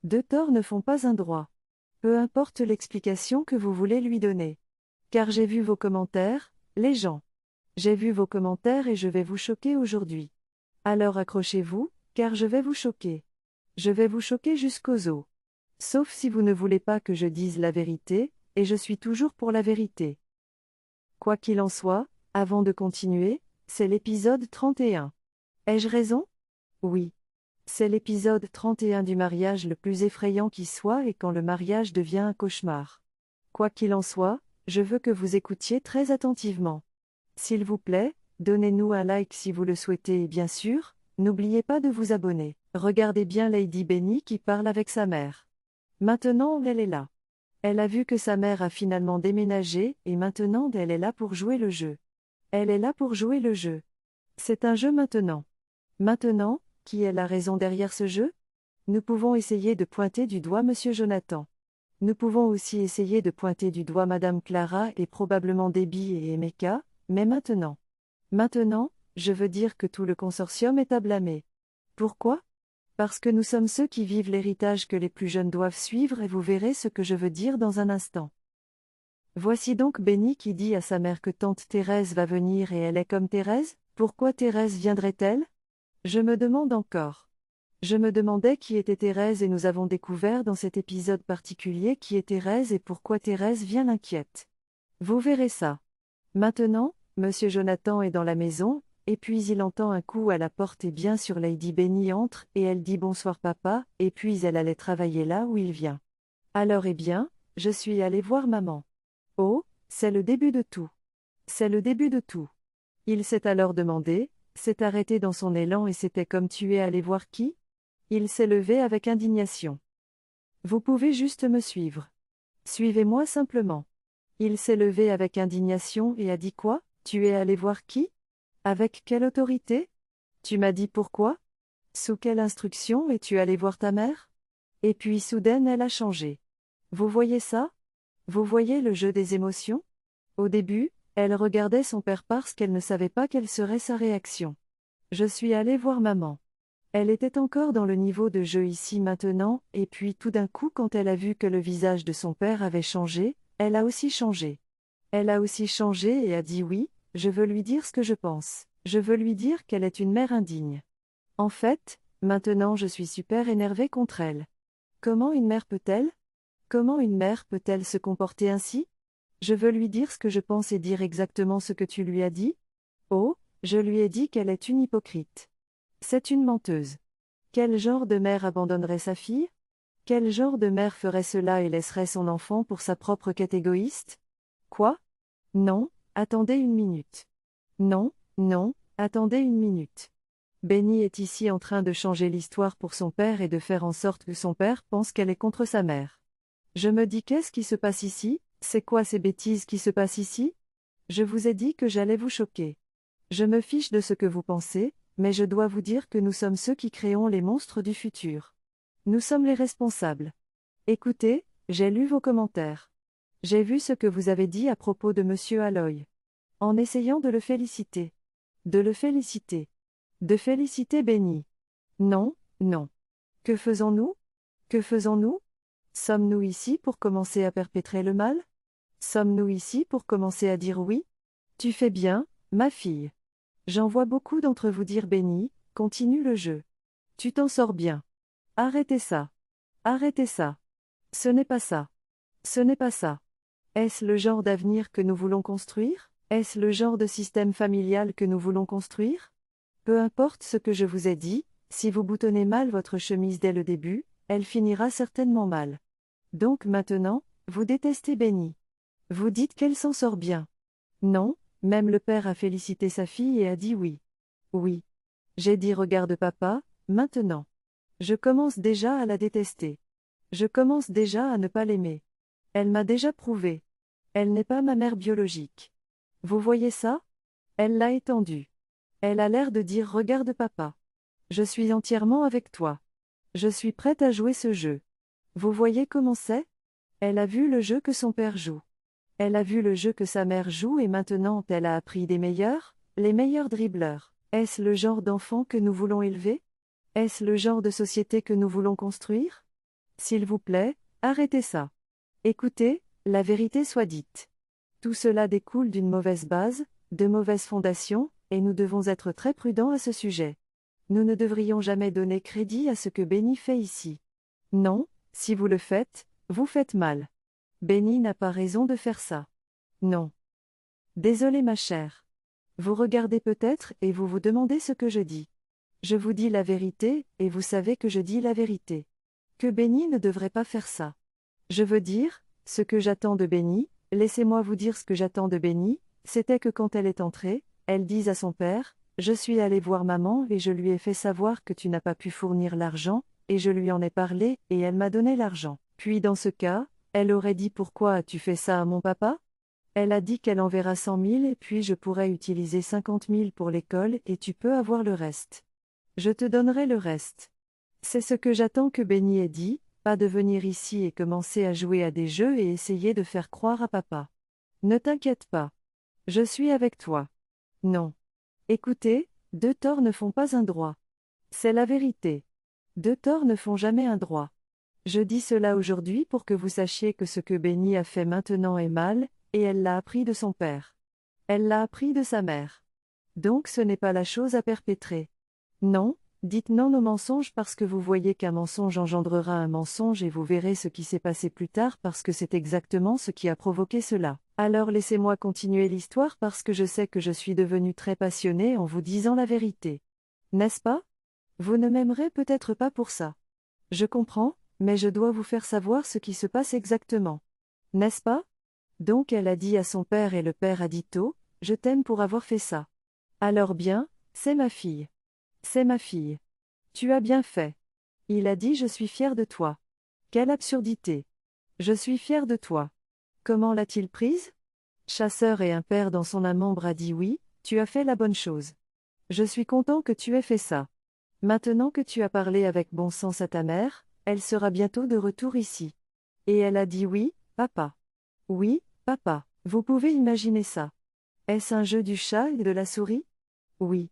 Deux torts ne font pas un droit. Peu importe l'explication que vous voulez lui donner. Car j'ai vu vos commentaires, les gens. J'ai vu vos commentaires et je vais vous choquer aujourd'hui. Alors accrochez-vous, car je vais vous choquer. Je vais vous choquer jusqu'aux os. Sauf si vous ne voulez pas que je dise la vérité, et je suis toujours pour la vérité. Quoi qu'il en soit, avant de continuer, c'est l'épisode 31. Ai-je raison? Oui. C'est l'épisode 31 du mariage le plus effrayant qui soit et quand le mariage devient un cauchemar. Quoi qu'il en soit, je veux que vous écoutiez très attentivement. S'il vous plaît, donnez-nous un like si vous le souhaitez et bien sûr, n'oubliez pas de vous abonner. Regardez bien Lady Benny qui parle avec sa mère. Maintenant elle est là. Elle a vu que sa mère a finalement déménagé et maintenant elle est là pour jouer le jeu. Elle est là pour jouer le jeu. C'est un jeu maintenant. Maintenant, qui est la raison derrière ce jeu? Nous pouvons essayer de pointer du doigt Monsieur Jonathan. Nous pouvons aussi essayer de pointer du doigt Madame Clara et probablement Debbie et Emeka, mais maintenant. Maintenant, je veux dire que tout le consortium est à blâmer. Pourquoi? Parce que nous sommes ceux qui vivent l'héritage que les plus jeunes doivent suivre et vous verrez ce que je veux dire dans un instant. Voici donc Benny qui dit à sa mère que tante Thérèse va venir et elle est comme Thérèse. Pourquoi Thérèse viendrait-elle? Je me demande encore. Je me demandais qui était Thérèse et nous avons découvert dans cet épisode particulier qui est Thérèse et pourquoi Thérèse vient l'inquiète. Vous verrez ça. Maintenant, Monsieur Jonathan est dans la maison, et puis il entend un coup à la porte et bien sûr Lady Benny entre et elle dit bonsoir papa, et puis elle allait travailler là où il vient. Alors eh bien, je suis allée voir maman. Oh, c'est le début de tout. C'est le début de tout. Il s'est alors demandé, s'est arrêté dans son élan et c'était comme tu es allé voir qui? Il s'est levé avec indignation. Vous pouvez juste me suivre. Suivez-moi simplement. Il s'est levé avec indignation et a dit quoi? Tu es allé voir qui? Avec quelle autorité? Tu m'as dit pourquoi? Sous quelle instruction es-tu allé voir ta mère? Et puis soudain elle a changé. Vous voyez ça? Vous voyez le jeu des émotions? Au début, elle regardait son père parce qu'elle ne savait pas quelle serait sa réaction. Je suis allée voir maman. Elle était encore dans le niveau de jeu ici maintenant, et puis tout d'un coup quand elle a vu que le visage de son père avait changé, elle a aussi changé. Elle a aussi changé et a dit oui, je veux lui dire ce que je pense. Je veux lui dire qu'elle est une mère indigne. En fait, maintenant je suis super énervée contre elle. Comment une mère peut-elle? Comment une mère peut-elle se comporter ainsi? Je veux lui dire ce que je pense et dire exactement ce que tu lui as dit? Oh, je lui ai dit qu'elle est une hypocrite. C'est une menteuse. Quel genre de mère abandonnerait sa fille? Quel genre de mère ferait cela et laisserait son enfant pour sa propre quête égoïste? Quoi? Non, attendez une minute. Non, non, attendez une minute. Benny est ici en train de changer l'histoire pour son père et de faire en sorte que son père pense qu'elle est contre sa mère. Je me dis qu'est-ce qui se passe ici? C'est quoi ces bêtises qui se passent ici? Je vous ai dit que j'allais vous choquer. Je me fiche de ce que vous pensez, mais je dois vous dire que nous sommes ceux qui créons les monstres du futur. Nous sommes les responsables. Écoutez, j'ai lu vos commentaires. J'ai vu ce que vous avez dit à propos de Monsieur Aloy. En essayant de le féliciter. De le féliciter. De féliciter Benny. Non, non. Que faisons-nous? Que faisons-nous? Sommes-nous ici pour commencer à perpétrer le mal? Sommes-nous ici pour commencer à dire oui? Tu fais bien, ma fille. J'en vois beaucoup d'entre vous dire Benny, continue le jeu. Tu t'en sors bien. Arrêtez ça. Arrêtez ça. Ce n'est pas ça. Ce n'est pas ça. Est-ce le genre d'avenir que nous voulons construire? Est-ce le genre de système familial que nous voulons construire? Peu importe ce que je vous ai dit, si vous boutonnez mal votre chemise dès le début, elle finira certainement mal. Donc maintenant, vous détestez Benny. Vous dites qu'elle s'en sort bien. Non, même le père a félicité sa fille et a dit oui. Oui. J'ai dit regarde papa, maintenant. Je commence déjà à la détester. Je commence déjà à ne pas l'aimer. Elle m'a déjà prouvé. Elle n'est pas ma mère biologique. Vous voyez ça? Elle l'a étendue. Elle a l'air de dire regarde papa. Je suis entièrement avec toi. Je suis prête à jouer ce jeu. Vous voyez comment c'est? Elle a vu le jeu que son père joue. Elle a vu le jeu que sa mère joue et maintenant elle a appris des meilleurs, les meilleurs dribbleurs. Est-ce le genre d'enfant que nous voulons élever? Est-ce le genre de société que nous voulons construire? S'il vous plaît, arrêtez ça. Écoutez, la vérité soit dite. Tout cela découle d'une mauvaise base, de mauvaises fondations, et nous devons être très prudents à ce sujet. Nous ne devrions jamais donner crédit à ce que Benny fait ici. Non, si vous le faites, vous faites mal. Benny n'a pas raison de faire ça. Non. Désolé ma chère. Vous regardez peut-être et vous vous demandez ce que je dis. Je vous dis la vérité, et vous savez que je dis la vérité. Que Benny ne devrait pas faire ça. Je veux dire, ce que j'attends de Benny, laissez-moi vous dire ce que j'attends de Benny, c'était que quand elle est entrée, elle dise à son père, « Je suis allée voir maman et je lui ai fait savoir que tu n'as pas pu fournir l'argent, et je lui en ai parlé et elle m'a donné l'argent. » Puis dans ce cas, elle aurait dit « Pourquoi as-tu fait ça à mon papa ?» Elle a dit qu'elle enverra 100 000 et puis je pourrais utiliser 50 000 pour l'école et tu peux avoir le reste. Je te donnerai le reste. C'est ce que j'attends que Benny ait dit, pas de venir ici et commencer à jouer à des jeux et essayer de faire croire à papa. Ne t'inquiète pas. Je suis avec toi. Non. Écoutez, deux torts ne font pas un droit. C'est la vérité. Deux torts ne font jamais un droit. Je dis cela aujourd'hui pour que vous sachiez que ce que Benny a fait maintenant est mal, et elle l'a appris de son père. Elle l'a appris de sa mère. Donc ce n'est pas la chose à perpétrer. Non, dites non au mensonge parce que vous voyez qu'un mensonge engendrera un mensonge et vous verrez ce qui s'est passé plus tard parce que c'est exactement ce qui a provoqué cela. Alors laissez-moi continuer l'histoire parce que je sais que je suis devenue très passionnée en vous disant la vérité. N'est-ce pas? Vous ne m'aimerez peut-être pas pour ça. Je comprends, mais je dois vous faire savoir ce qui se passe exactement. N'est-ce pas? Donc elle a dit à son père et le père a dit tôt, « Je t'aime pour avoir fait ça. » Alors bien, c'est ma fille. C'est ma fille. Tu as bien fait. Il a dit « Je suis fier de toi. » Quelle absurdité. Je suis fier de toi. Comment l'a-t-il prise? Chasseur et un père dans son âme membre a dit oui, tu as fait la bonne chose. Je suis content que tu aies fait ça. Maintenant que tu as parlé avec bon sens à ta mère, elle sera bientôt de retour ici. Et elle a dit oui, papa. Oui, papa, vous pouvez imaginer ça. Est-ce un jeu du chat et de la souris? Oui.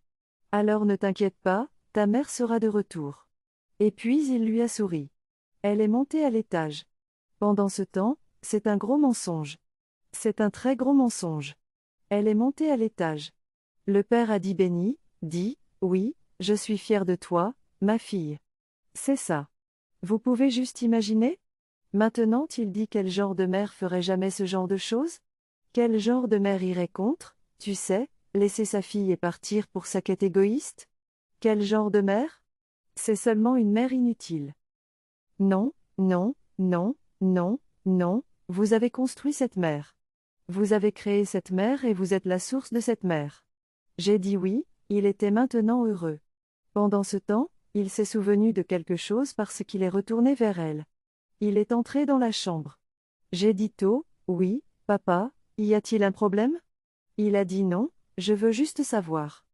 Alors ne t'inquiète pas, ta mère sera de retour. Et puis il lui a souri. Elle est montée à l'étage. Pendant ce temps, c'est un gros mensonge. C'est un très gros mensonge. Elle est montée à l'étage. Le père a dit Benny, dit, oui, je suis fier de toi, ma fille. C'est ça. Vous pouvez juste imaginer? Maintenant il dit quel genre de mère ferait jamais ce genre de choses? Quel genre de mère irait contre, tu sais, laisser sa fille et partir pour sa quête égoïste? Quel genre de mère? C'est seulement une mère inutile. Non, non, non, non, non, vous avez construit cette mère. Vous avez créé cette mère et vous êtes la source de cette mère. J'ai dit oui, il était maintenant heureux. Pendant ce temps, il s'est souvenu de quelque chose parce qu'il est retourné vers elle. Il est entré dans la chambre. J'ai dit tôt, oui, papa, y a-t-il un problème? Il a dit non, je veux juste savoir.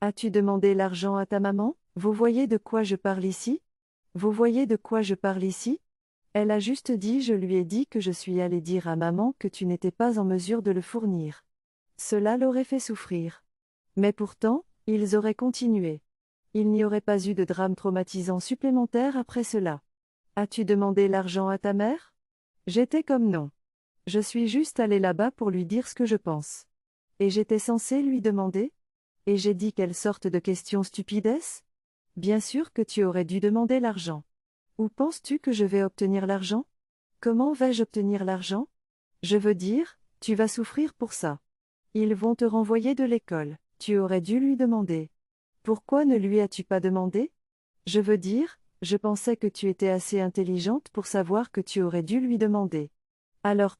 As-tu demandé l'argent à ta maman? Vous voyez de quoi je parle ici? Vous voyez de quoi je parle ici? Elle a juste dit je lui ai dit que je suis allé dire à maman que tu n'étais pas en mesure de le fournir. Cela l'aurait fait souffrir. Mais pourtant, ils auraient continué. Il n'y aurait pas eu de drame traumatisant supplémentaire après cela. As-tu demandé l'argent à ta mère? J'étais comme non. Je suis juste allé là-bas pour lui dire ce que je pense. Et j'étais censé lui demander? Et j'ai dit quelle sorte de question stupide est-ce? Bien sûr que tu aurais dû demander l'argent. Où penses-tu que je vais obtenir l'argent? Comment vais-je obtenir l'argent? Je veux dire, tu vas souffrir pour ça. Ils vont te renvoyer de l'école, tu aurais dû lui demander. Pourquoi ne lui as-tu pas demandé? Je veux dire, je pensais que tu étais assez intelligente pour savoir que tu aurais dû lui demander. Alors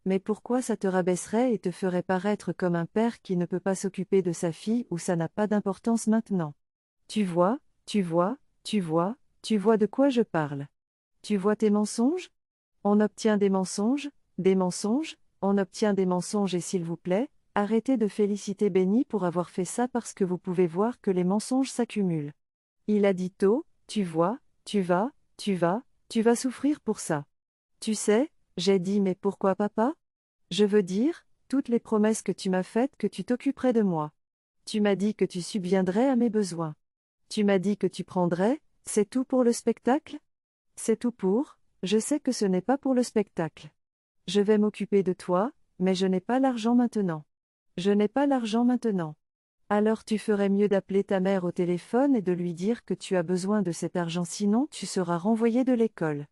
mais pourquoi ça te rabaisserait et te ferait paraître comme un père qui ne peut pas s'occuper de sa fille ou ça n'a pas d'importance maintenant? Tu vois, tu vois, tu vois, tu vois de quoi je parle. Tu vois tes mensonges? On obtient des mensonges, on obtient des mensonges et s'il vous plaît, arrêtez de féliciter Benny pour avoir fait ça parce que vous pouvez voir que les mensonges s'accumulent. Il a dit tôt, tu vois, tu vas souffrir pour ça. Tu sais, j'ai dit mais pourquoi papa? Je veux dire, toutes les promesses que tu m'as faites que tu t'occuperais de moi. Tu m'as dit que tu subviendrais à mes besoins. Tu m'as dit que tu prendrais, c'est tout pour le spectacle? C'est tout pour, je sais que ce n'est pas pour le spectacle. Je vais m'occuper de toi, mais je n'ai pas l'argent maintenant. Je n'ai pas l'argent maintenant. Alors tu ferais mieux d'appeler ta mère au téléphone et de lui dire que tu as besoin de cet argent sinon tu seras renvoyé de l'école.